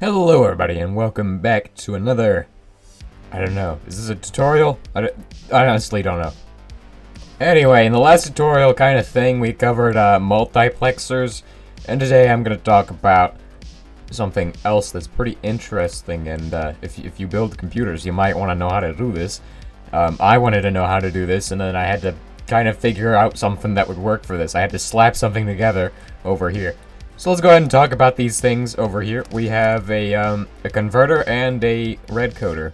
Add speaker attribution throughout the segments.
Speaker 1: Hello everybody and welcome back to another, I don't know, is this a tutorial? I honestly don't know. Anyway, in the last tutorial kind of thing we covered multiplexers, and today I'm going to talk about something else that's pretty interesting, and if you build computers you might want to know how to do this. I wanted to know how to do this, and then I had to kind of figure out something that would work for this. I had to slap something together over here. So let's go ahead and talk about these things over here. We have a converter and a red coder.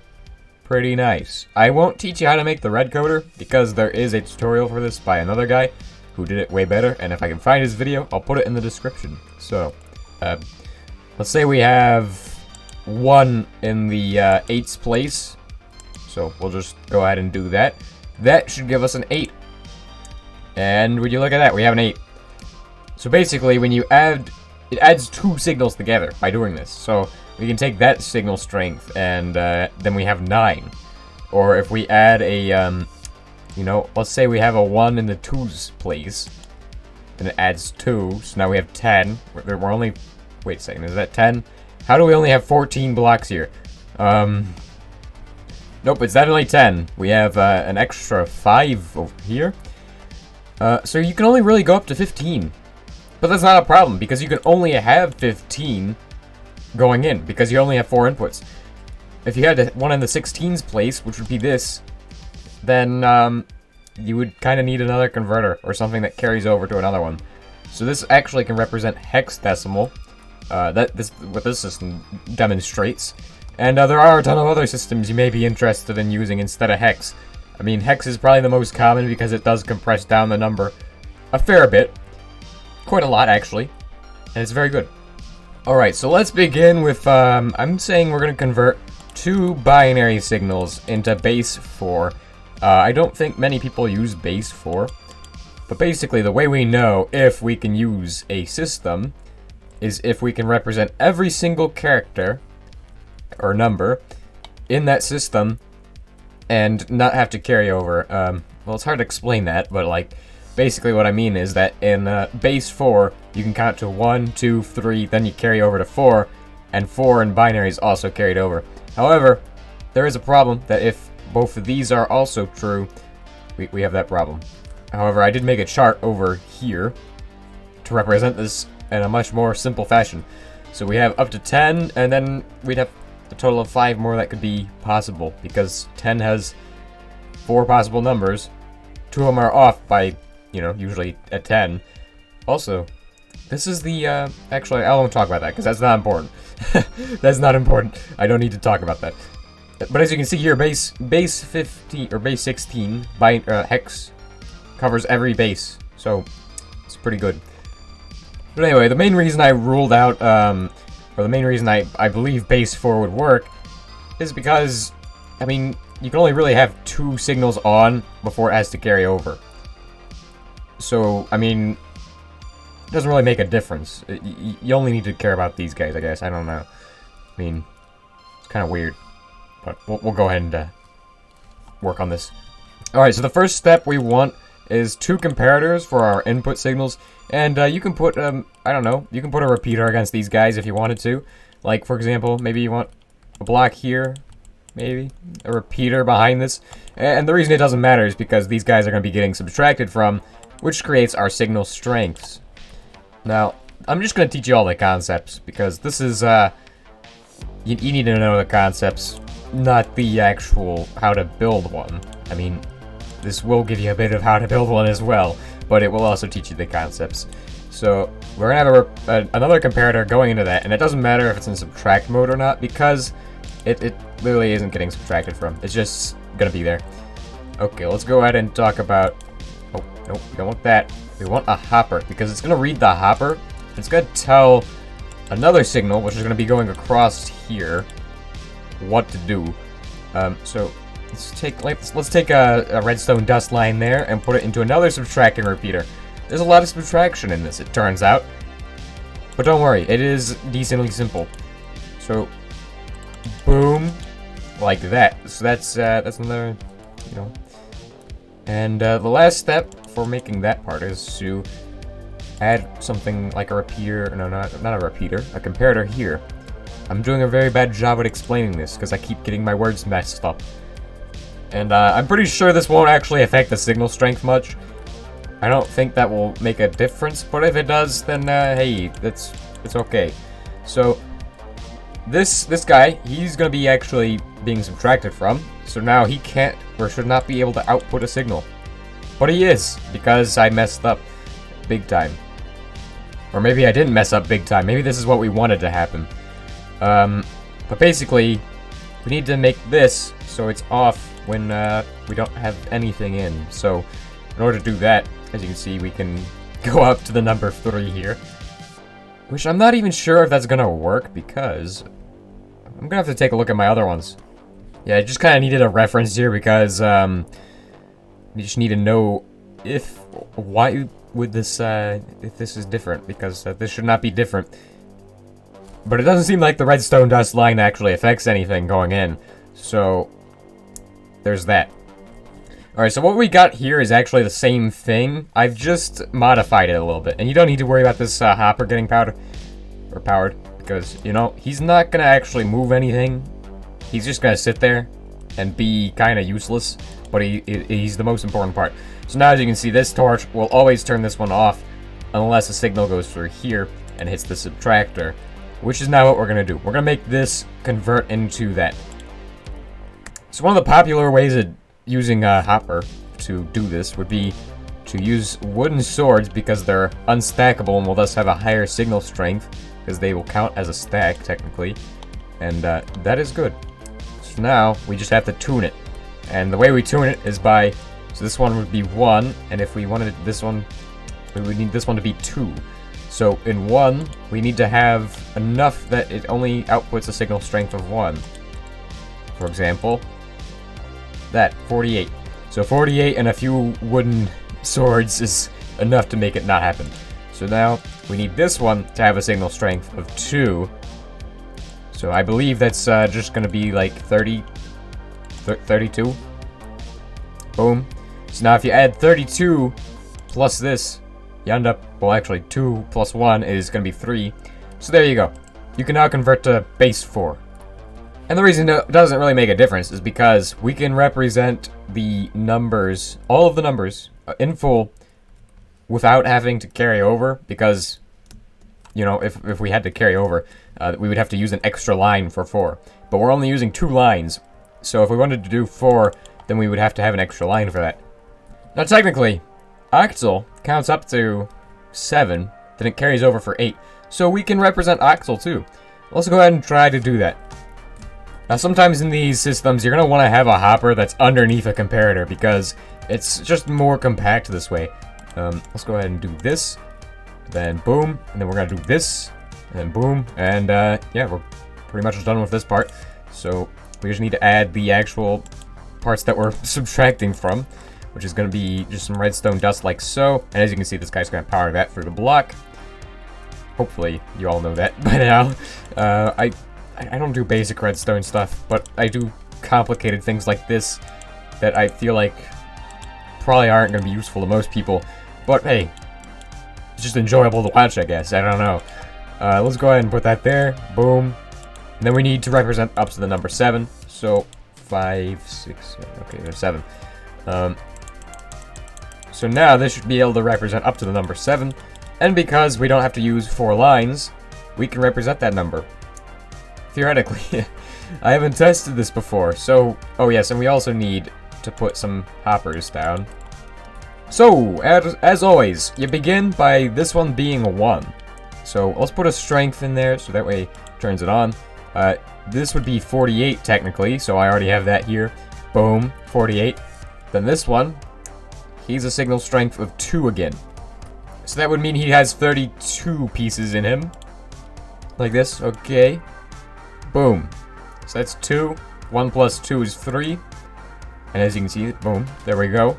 Speaker 1: Pretty nice. I won't teach you how to make the red coder because there is a tutorial for this by another guy who did it way better, and if I can find his video, I'll put it in the description. So, let's say we have 1 in the 8's place. So we'll just go ahead and do that. That should give us an 8. And would you look at that, we have an 8. So basically, when you add, it adds 2 signals together by doing this. So we can take that signal strength, and then we have 9. Or if we add a, let's say we have a 1 in the 2's place, then it adds 2. So now we have 10. We're only, wait a second, is that 10? How do we only have 14 blocks here? Nope, it's definitely 10. We have an extra 5 over here. So you can only really go up to 15. But that's not a problem, because you can only have 15 going in, because you only have 4 inputs. If you had one in the 16's place, which would be this, then you would kind of need another converter, or something that carries over to another one. So this actually can represent hexadecimal, what this system demonstrates. And there are a ton of other systems you may be interested in using instead of hex. I mean, hex is probably the most common because it does compress down the number a fair bit. Quite a lot, actually. And it's very good. Alright, so let's begin with, I'm saying we're going to convert 2 binary signals into base 4. I don't think many people use base 4. But basically, the way we know if we can use a system is if we can represent every single character or number in that system and not have to carry over. Well, it's hard to explain that, but like, basically what I mean is that in base 4, you can count to 1, 2, 3, then you carry over to 4, and 4 in binary is also carried over. However, there is a problem that if both of these are also true, we have that problem. However, I did make a chart over here to represent this in a much more simple fashion. So we have up to 10, and then we'd have a total of 5 more that could be possible, because 10 has 4 possible numbers. 2 of them are off by, usually at 10. Also, this is the, actually, I won't talk about that, because that's not important. That's not important. I don't need to talk about that. But as you can see here, base 15, or base 16, by, hex, covers every base. So, it's pretty good. But anyway, the main reason I ruled out, or the main reason I believe base 4 would work, is because, I mean, you can only really have 2 signals on before it has to carry over. So, I mean, it doesn't really make a difference. You only need to care about these guys, I guess. I don't know. I mean, it's kind of weird. But we'll go ahead and work on this. Alright, so the first step we want is 2 comparators for our input signals. And you can put, I don't know, you can put a repeater against these guys if you wanted to. Like, for example, maybe you want a block here. Maybe a repeater behind this. And the reason it doesn't matter is because these guys are going to be getting subtracted from, which creates our signal strengths. Now, I'm just going to teach you all the concepts, because this is, you need to know the concepts, not the actual how to build one. I mean, this will give you a bit of how to build one as well, but it will also teach you the concepts. So, we're going to have another comparator going into that, and it doesn't matter if it's in subtract mode or not, because it literally isn't getting subtracted from. It's just going to be there. Okay, let's go ahead and talk about... Oh, no, we don't want that. We want a hopper, because it's going to read the hopper. It's going to tell another signal, which is going to be going across here, what to do. So let's take a redstone dust line there and put it into another subtracting repeater. There's a lot of subtraction in this, it turns out. But don't worry, it is decently simple. So, boom, like that. So that's another, And the last step for making that part is to add something like a repeater, no, not a repeater, a comparator here. I'm doing a very bad job at explaining this, because I keep getting my words messed up. And I'm pretty sure this won't actually affect the signal strength much. I don't think that will make a difference, but if it does, then hey, it's okay. So this guy, he's gonna be actually being subtracted from, so now he can't or should not be able to output a signal. But he is, because I messed up big time. Or maybe I didn't mess up big time. Maybe this is what we wanted to happen. But basically, we need to make this so it's off when we don't have anything in. So in order to do that, as you can see, we can go up to the number 3 here. Which I'm not even sure if that's gonna work, because I'm gonna have to take a look at my other ones. Yeah, I just kind of needed a reference here because you just need to know why would this if this is different, because this should not be different. But it doesn't seem like the redstone dust line actually affects anything going in, so there's that. Alright, so what we got here is actually the same thing. I've just modified it a little bit. And you don't need to worry about this hopper getting powered, because, you know, he's not going to actually move anything. He's just going to sit there and be kind of useless, but he's the most important part. So now, as you can see, this torch will always turn this one off unless a signal goes through here and hits the subtractor, which is now what we're going to do. We're going to make this convert into that. So one of the popular ways of using a hopper to do this would be to use wooden swords, because they're unstackable and will thus have a higher signal strength, because they will count as a stack technically, and that is good. So now we just have to tune it, and the way we tune it is by, so this one would be 1, and if we wanted this one, we would need this one to be 2. So in 1 we need to have enough that it only outputs a signal strength of 1. For example, that 48. So 48 and a few wooden swords is enough to make it not happen. So now we need this one to have a signal strength of 2. So I believe that's just gonna be like 32. Boom. So now if you add 32 plus this, you end up, well, actually 2 plus 1 is gonna be 3. So there you go. You can now convert to base 4. And the reason it doesn't really make a difference is because we can represent the numbers, all of the numbers, in full without having to carry over, because, you know, if we had to carry over, we would have to use an extra line for 4. But we're only using 2 lines, so if we wanted to do 4, then we would have to have an extra line for that. Now technically, octal counts up to 7, then it carries over for 8. So we can represent octal too. Let's go ahead and try to do that. Now sometimes in these systems, you're going to want to have a hopper that's underneath a comparator, because it's just more compact this way. Let's go ahead and do this, then boom, and then we're going to do this, and then boom, and yeah, we're pretty much done with this part. So we just need to add the actual parts that we're subtracting from, which is going to be just some redstone dust like so. And as you can see, this guy's going to power that through the block. Hopefully you all know that by now. I don't do basic redstone stuff, but I do complicated things like this that I feel like probably aren't going to be useful to most people. But hey, it's just enjoyable to watch, I guess. I don't know. Let's go ahead and put that there. Boom. And then we need to represent up to the number 7. So 5, 6, 7. Okay, there's 7. So now this should be able to represent up to the number 7. And because we don't have to use 4 lines, we can represent that number. Theoretically. I haven't tested this before, so... Oh yes, and we also need to put some hoppers down. So, as always, you begin by this one being a 1. So, let's put a strength in there, so that way it turns it on. This would be 48, technically, so I already have that here. Boom, 48. Then this one, he's a signal strength of 2 again. So that would mean he has 32 pieces in him. Like this, okay. Boom. So that's 2. 1 plus 2 is 3. And as you can see, boom, there we go.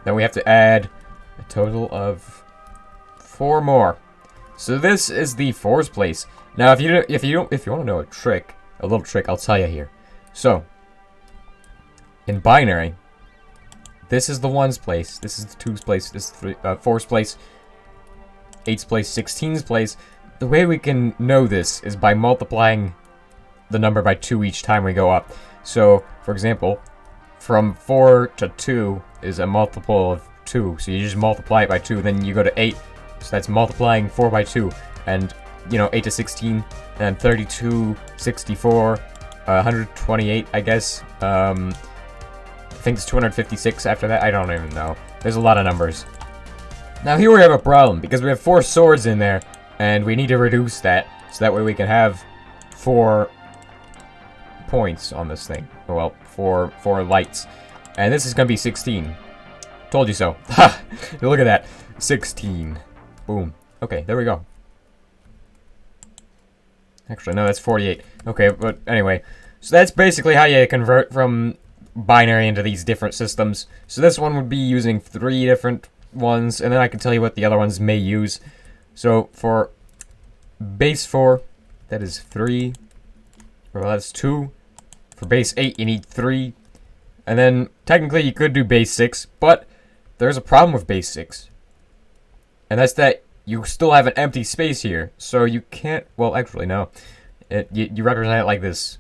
Speaker 1: Then we have to add a total of 4 more. So this is the 4's place. Now, if you want to know a little trick, I'll tell you here. So, in binary, this is the 1's place. This is the 2's place. This is the 4's place. 8's place. 16's place. The way we can know this is by multiplying the number by 2 each time we go up. So, for example, from 4 to 2 is a multiple of 2. So you just multiply it by 2, then you go to 8. So that's multiplying 4 by 2. And, 8 to 16, and 32, 64, 128, I guess. I think it's 256 after that. I don't even know. There's a lot of numbers. Now here we have a problem, because we have 4 swords in there, and we need to reduce that, so that way we can have 4 points on this thing. Well, 4 lights. And this is going to be 16. Told you so. Ha! Look at that. 16. Boom. Okay, there we go. Actually, no, that's 48. Okay, but anyway. So that's basically how you convert from binary into these different systems. So this one would be using 3 different ones, and then I can tell you what the other ones may use. So for base 4, that is 3. Well, that's 2. For base 8, you need 3. And then technically you could do base 6, but there's a problem with base 6. And that's that you still have an empty space here, so you can't, well, actually, no. You represent it like this.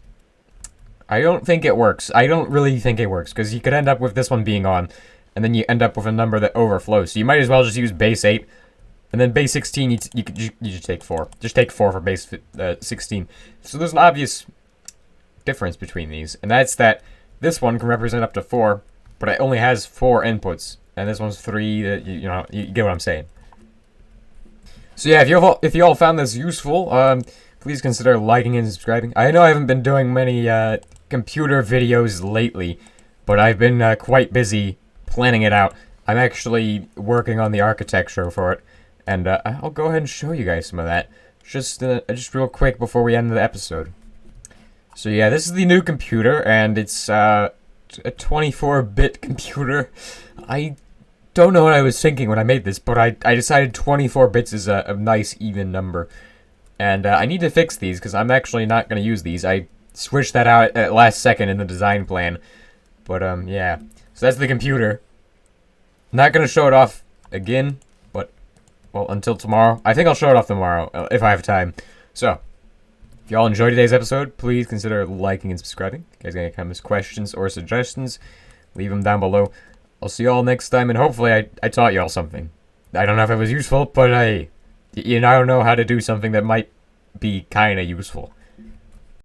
Speaker 1: I don't think it works. I don't really think it works, because you could end up with this one being on, and then you end up with a number that overflows. So you might as well just use base 8, and then base 16, you just take 4. Just take 4 for base 16. So there's an obvious difference between these, and that's that this one can represent up to 4, but it only has 4 inputs, and this one's 3. You get what I'm saying. So yeah, if you all found this useful, please consider liking and subscribing. I know I haven't been doing many computer videos lately, but I've been quite busy planning it out. I'm actually working on the architecture for it, and I'll go ahead and show you guys some of that. Just real quick before we end the episode. So yeah, this is the new computer, and it's a 24-bit computer. I don't know what I was thinking when I made this, but I decided 24 bits is a nice even number. And I need to fix these, because I'm actually not going to use these. I switched that out at last second in the design plan. But, yeah. So that's the computer. Not going to show it off again, but, well, until tomorrow. I think I'll show it off tomorrow, if I have time. So, if y'all enjoyed today's episode, please consider liking and subscribing. If you guys got any comments, questions, or suggestions, leave them down below. I'll see y'all next time, and hopefully I taught y'all something. I don't know if it was useful, but I don't know how to do something that might be kind of useful.